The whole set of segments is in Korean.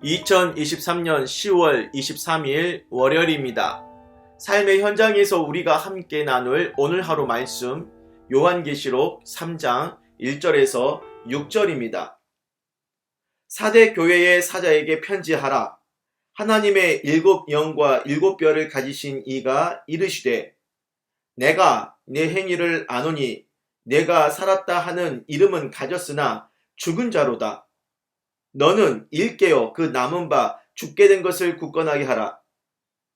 2023년 10월 23일 월요일입니다. 삶의 현장에서 우리가 함께 나눌 오늘 하루 말씀 요한계시록 3장 1절에서 6절입니다. 사대 교회의 사자에게 편지하라. 하나님의 7영과 7뼈를 가지신 이가 이르시되 내가 내 행위를 아노니 내가 살았다 하는 이름은 가졌으나 죽은 자로다. 너는 일깨어 그 남은 바 죽게 된 것을 굳건하게 하라.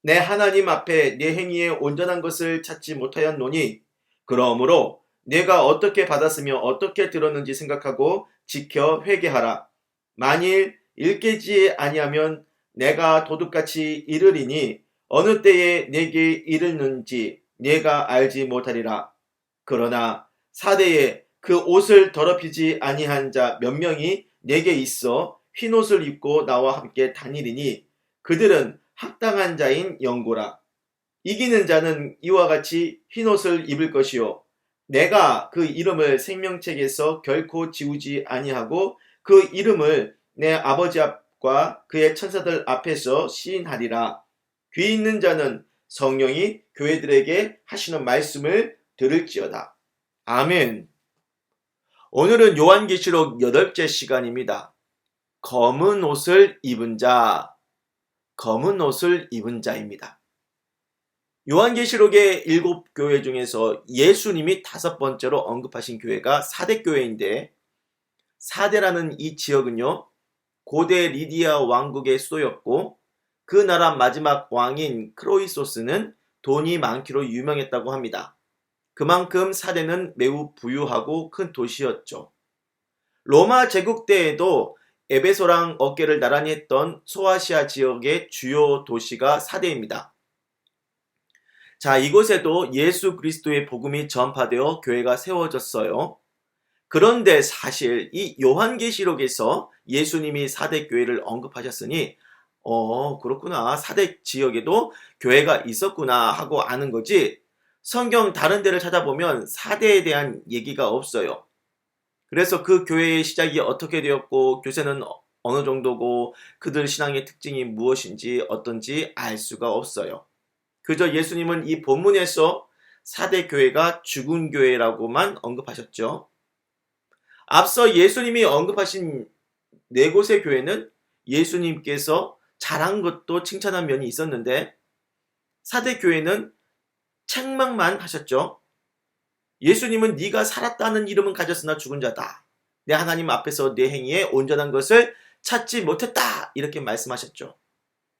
내 하나님 앞에 내 행위에 온전한 것을 찾지 못하였노니 그러므로 내가 어떻게 받았으며 어떻게 들었는지 생각하고 지켜 회개하라. 만일 일깨지 아니하면 내가 도둑같이 이르리니 어느 때에 내게 이르는지 내가 알지 못하리라. 그러나 사대에 그 옷을 더럽히지 아니한 자 몇 명이 내게 있어 흰옷을 입고 나와 함께 다니리니 그들은 합당한 자인 영고라. 이기는 자는 이와 같이 흰옷을 입을 것이요 내가 그 이름을 생명책에서 결코 지우지 아니하고 그 이름을 내 아버지 앞과 그의 천사들 앞에서 시인하리라. 귀 있는 자는 성령이 교회들에게 하시는 말씀을 들을지어다. 아멘. 오늘은 요한계시록 8째 시간입니다. 검은 옷을 입은 자, 검은 옷을 입은 자입니다. 요한계시록의 7교회 중에서 예수님이 5번째로 언급하신 교회가 사대교회인데, 사대라는 이 지역은요, 고대 리디아 왕국의 수도였고 그 나라 마지막 왕인 크로이소스는 돈이 많기로 유명했다고 합니다. 그만큼 사대는 매우 부유하고 큰 도시였죠. 로마 제국 때에도 에베소랑 어깨를 나란히 했던 소아시아 지역의 주요 도시가 사대입니다. 자, 이곳에도 예수 그리스도의 복음이 전파되어 교회가 세워졌어요. 그런데 사실 이 요한계시록에서 예수님이 사대 교회를 언급하셨으니 그렇구나, 사대 지역에도 교회가 있었구나 하고 아는 거지, 성경 다른 데를 찾아보면 사대에 대한 얘기가 없어요. 그래서 그 교회의 시작이 어떻게 되었고 교세는 어느 정도고 그들 신앙의 특징이 무엇인지 어떤지 알 수가 없어요. 그저 예수님은 이 본문에서 사대 교회가 죽은 교회라고만 언급하셨죠. 앞서 예수님이 언급하신 4곳의 교회는 예수님께서 잘한 것도 칭찬한 면이 있었는데 사대 교회는 책망만 하셨죠. 예수님은 네가 살았다는 이름은 가졌으나 죽은 자다. 내 하나님 앞에서 내 행위에 온전한 것을 찾지 못했다. 이렇게 말씀하셨죠.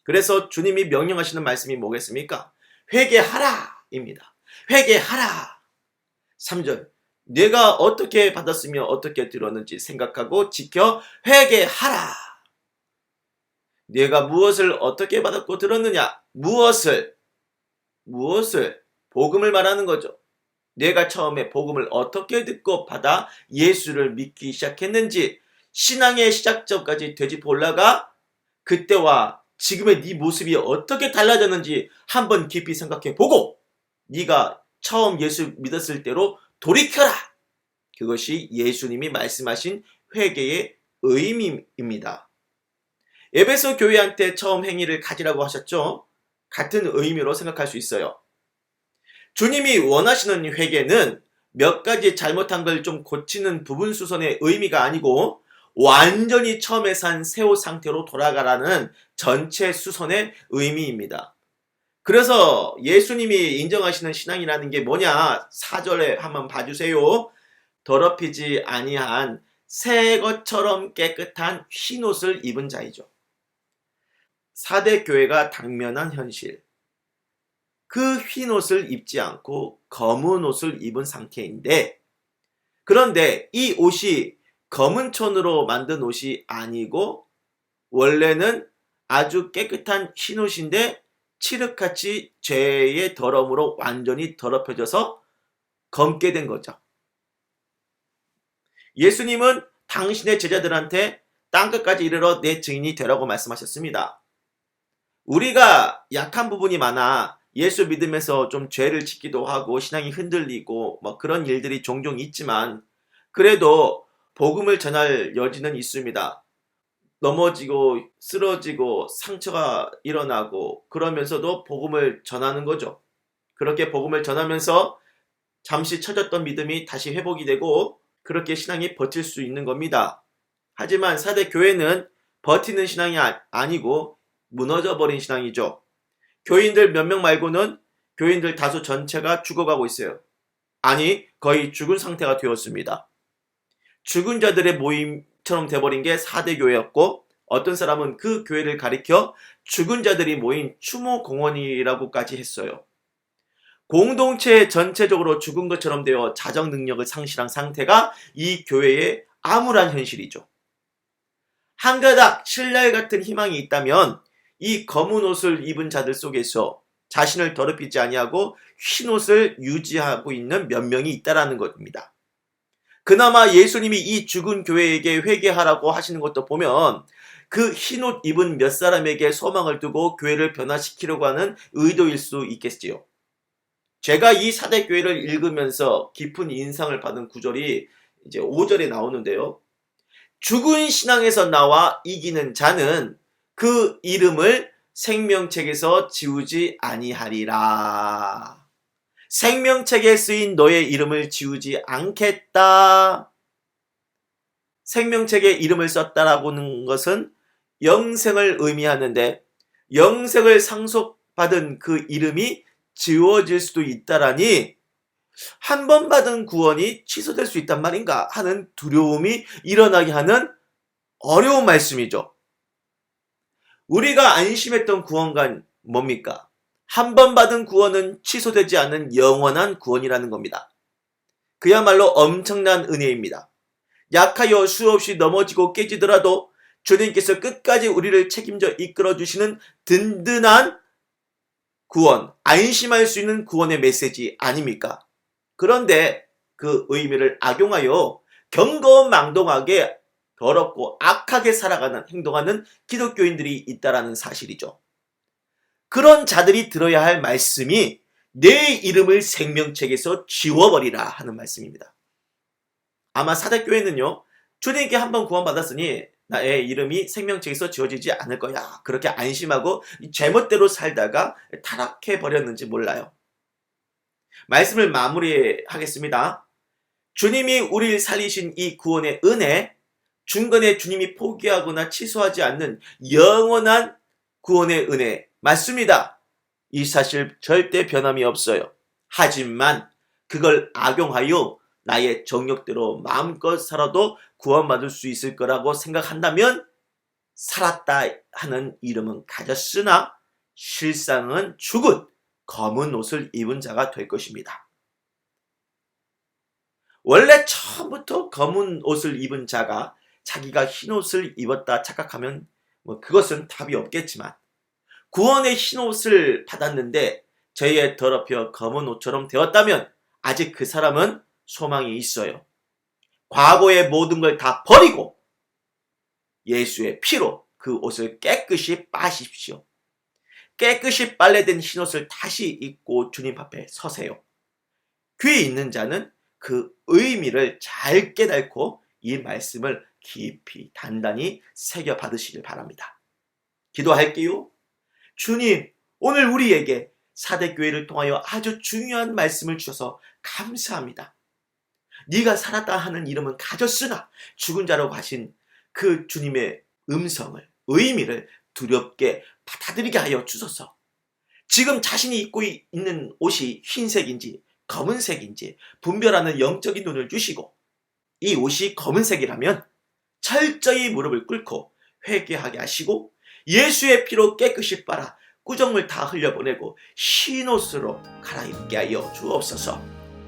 그래서 주님이 명령하시는 말씀이 뭐겠습니까? 회개하라 입니다. 회개하라. 3절. 내가 어떻게 받았으며 어떻게 들었는지 생각하고 지켜 회개하라. 내가 무엇을 어떻게 받았고 들었느냐? 무엇을? 복음을 말하는 거죠. 내가 처음에 복음을 어떻게 듣고 받아 예수를 믿기 시작했는지, 신앙의 시작점까지 되짚어 올라가 그때와 지금의 네 모습이 어떻게 달라졌는지 한번 깊이 생각해 보고 네가 처음 예수 믿었을 때로 돌이켜라. 그것이 예수님이 말씀하신 회개의 의미입니다. 에베소 교회한테 처음 행위를 가지라고 하셨죠. 같은 의미로 생각할 수 있어요. 주님이 원하시는 회개는 몇 가지 잘못한 걸 좀 고치는 부분 수선의 의미가 아니고 완전히 처음에 산 새 옷 상태로 돌아가라는 전체 수선의 의미입니다. 그래서 예수님이 인정하시는 신앙이라는 게 뭐냐? 4절에 한번 봐주세요. 더럽히지 아니한 새 것처럼 깨끗한 흰 옷을 입은 자이죠. 사대 교회가 당면한 현실. 그 흰 옷을 입지 않고 검은 옷을 입은 상태인데, 그런데 이 옷이 검은 천으로 만든 옷이 아니고 원래는 아주 깨끗한 흰 옷인데 칠흑같이 죄의 더러움으로 완전히 더럽혀져서 검게 된 거죠. 예수님은 당신의 제자들한테 땅끝까지 이르러 내 증인이 되라고 말씀하셨습니다. 우리가 약한 부분이 많아 예수 믿으면서 좀 죄를 짓기도 하고 신앙이 흔들리고 그런 일들이 종종 있지만 그래도 복음을 전할 여지는 있습니다. 넘어지고 쓰러지고 상처가 일어나고 그러면서도 복음을 전하는 거죠. 그렇게 복음을 전하면서 잠시 처졌던 믿음이 다시 회복이 되고 그렇게 신앙이 버틸 수 있는 겁니다. 하지만 사대 교회는 버티는 신앙이 아니고 무너져 버린 신앙이죠. 교인들 몇 명 말고는 교인들 다수 전체가 죽어가고 있어요. 아니, 거의 죽은 상태가 되었습니다. 죽은 자들의 모임처럼 돼버린 게 4대 교회였고, 어떤 사람은 그 교회를 가리켜 죽은 자들이 모인 추모공원이라고까지 했어요. 공동체 전체적으로 죽은 것처럼 되어 자정 능력을 상실한 상태가 이 교회의 암울한 현실이죠. 한 가닥 신랄 같은 희망이 있다면 이 검은 옷을 입은 자들 속에서 자신을 더럽히지 아니하고 흰 옷을 유지하고 있는 몇 명이 있다라는 겁니다. 그나마 예수님이 이 죽은 교회에게 회개하라고 하시는 것도 보면 그 흰 옷 입은 몇 사람에게 소망을 두고 교회를 변화시키려고 하는 의도일 수 있겠지요. 제가 이 사대 교회를 읽으면서 깊은 인상을 받은 구절이 이제 5절에 나오는데요. 죽은 신앙에서 나와 이기는 자는 그 이름을 생명책에서 지우지 아니하리라. 생명책에 쓰인 너의 이름을 지우지 않겠다. 생명책에 이름을 썼다라고는 것은 영생을 의미하는데 영생을 상속받은 그 이름이 지워질 수도 있다라니 한 번 받은 구원이 취소될 수 있단 말인가 하는 두려움이 일어나게 하는 어려운 말씀이죠. 우리가 안심했던 구원관 뭡니까? 한 번 받은 구원은 취소되지 않는 영원한 구원이라는 겁니다. 그야말로 엄청난 은혜입니다. 약하여 수없이 넘어지고 깨지더라도 주님께서 끝까지 우리를 책임져 이끌어주시는 든든한 구원, 안심할 수 있는 구원의 메시지 아닙니까? 그런데 그 의미를 악용하여 경거망동하게 더럽고 악하게 살아가는, 행동하는 기독교인들이 있다라는 사실이죠. 그런 자들이 들어야 할 말씀이 내 이름을 생명책에서 지워버리라 하는 말씀입니다. 아마 사대교회는요, 주님께 한번 구원받았으니 나의 이름이 생명책에서 지워지지 않을 거야. 그렇게 안심하고 제멋대로 살다가 타락해버렸는지 몰라요. 말씀을 마무리하겠습니다. 주님이 우리를 살리신 이 구원의 은혜, 중간에 주님이 포기하거나 취소하지 않는 영원한 구원의 은혜 맞습니다. 이 사실 절대 변함이 없어요. 하지만 그걸 악용하여 나의 정욕대로 마음껏 살아도 구원받을 수 있을 거라고 생각한다면 살았다 하는 이름은 가졌으나 실상은 죽은 검은 옷을 입은 자가 될 것입니다. 원래 처음부터 검은 옷을 입은 자가 자기가 흰 옷을 입었다 착각하면 그것은 답이 없겠지만 구원의 흰 옷을 받았는데 죄에 더럽혀 검은 옷처럼 되었다면 아직 그 사람은 소망이 있어요. 과거의 모든 걸 다 버리고 예수의 피로 그 옷을 깨끗이 빠십시오. 깨끗이 빨래된 흰 옷을 다시 입고 주님 앞에 서세요. 귀 있는 자는 그 의미를 잘 깨닫고 이 말씀을 깊이 단단히 새겨 받으시길 바랍니다. 기도할게요. 주님, 오늘 우리에게 사대교회를 통하여 아주 중요한 말씀을 주셔서 감사합니다. 네가 살았다 하는 이름은 가졌으나 죽은 자라고 하신 그 주님의 음성을, 의미를 두렵게 받아들이게 하여 주소서. 지금 자신이 입고 있는 옷이 흰색인지 검은색인지 분별하는 영적인 눈을 주시고 이 옷이 검은색이라면 철저히 무릎을 꿇고 회개하게 하시고 예수의 피로 깨끗이 빨아 꾸정물 다 흘려보내고 흰 옷으로 갈아입게 하여 주옵소서.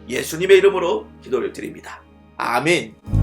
예수님의 이름으로 기도를 드립니다. 아멘.